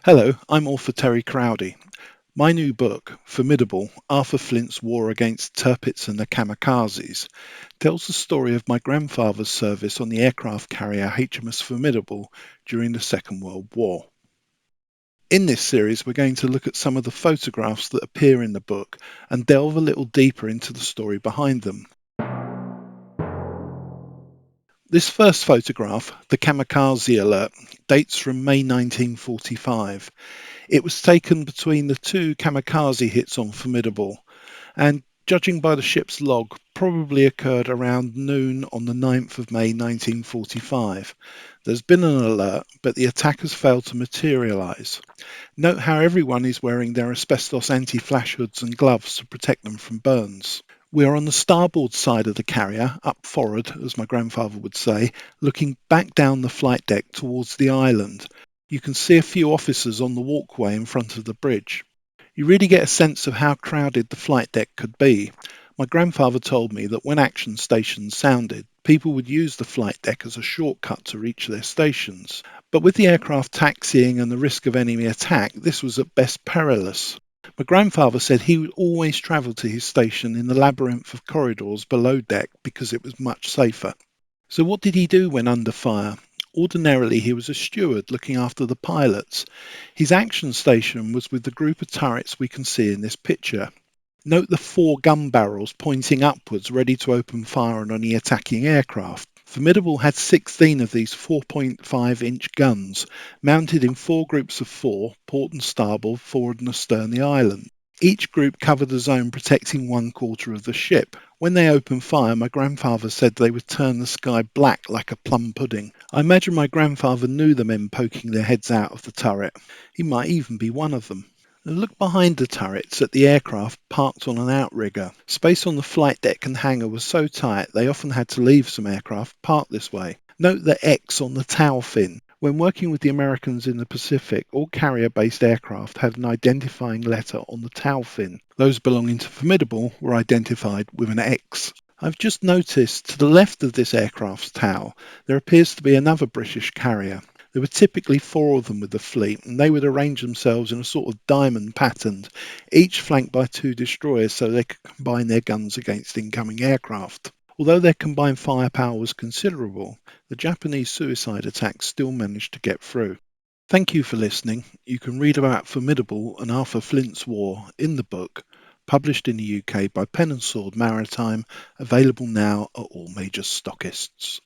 Hello, I'm author Terry Crowdy. My new book, Formidable, Arthur Flint's War Against Tirpitz and the Kamikazes, tells the story of my grandfather's service on the aircraft carrier HMS Formidable during the Second World War. In this series, we're going to look at some of the photographs that appear in the book and delve a little deeper into the story behind them. This first photograph, the Kamikaze Alert, dates from May 1945. It was taken between the two kamikaze hits on Formidable, and judging by the ship's log, probably occurred around noon on the 9th of May 1945. There's been an alert, but the attackers failed to materialise. Note how everyone is wearing their asbestos anti-flash hoods and gloves to protect them from burns. We are on the starboard side of the carrier, up forward, as my grandfather would say, looking back down the flight deck towards the island. You can see a few officers on the walkway in front of the bridge. You really get a sense of how crowded the flight deck could be. My grandfather told me that when action stations sounded, people would use the flight deck as a shortcut to reach their stations. But with the aircraft taxiing and the risk of enemy attack, this was at best perilous. My grandfather said he would always travel to his station in the labyrinth of corridors below deck because it was much safer. So what did he do when under fire? Ordinarily, he was a steward looking after the pilots. His action station was with the group of turrets we can see in this picture. Note the four gun barrels pointing upwards, ready to open fire on any attacking aircraft. Formidable had 16 of these 4.5-inch guns, mounted in four groups of four, port and starboard, forward and astern the island. Each group covered a zone protecting one quarter of the ship. When they opened fire, my grandfather said they would turn the sky black like a plum pudding. I imagine my grandfather knew the men poking their heads out of the turret. He might even be one of them. Look behind the turrets at the aircraft parked on an outrigger. Space on the flight deck and hangar was so tight they often had to leave some aircraft parked this way. Note the X on the tail fin. When working with the Americans in the Pacific, all carrier-based aircraft had an identifying letter on the tail fin. Those belonging to Formidable were identified with an X. I've just noticed to the left of this aircraft's tail there appears to be another British carrier. There were typically four of them with the fleet, and they would arrange themselves in a sort of diamond pattern, each flanked by two destroyers so they could combine their guns against incoming aircraft. Although their combined firepower was considerable, the Japanese suicide attacks still managed to get through. Thank you for listening. You can read about Formidable and Arthur Flint's War in the book, published in the UK by Pen and Sword Maritime, available now at all major stockists.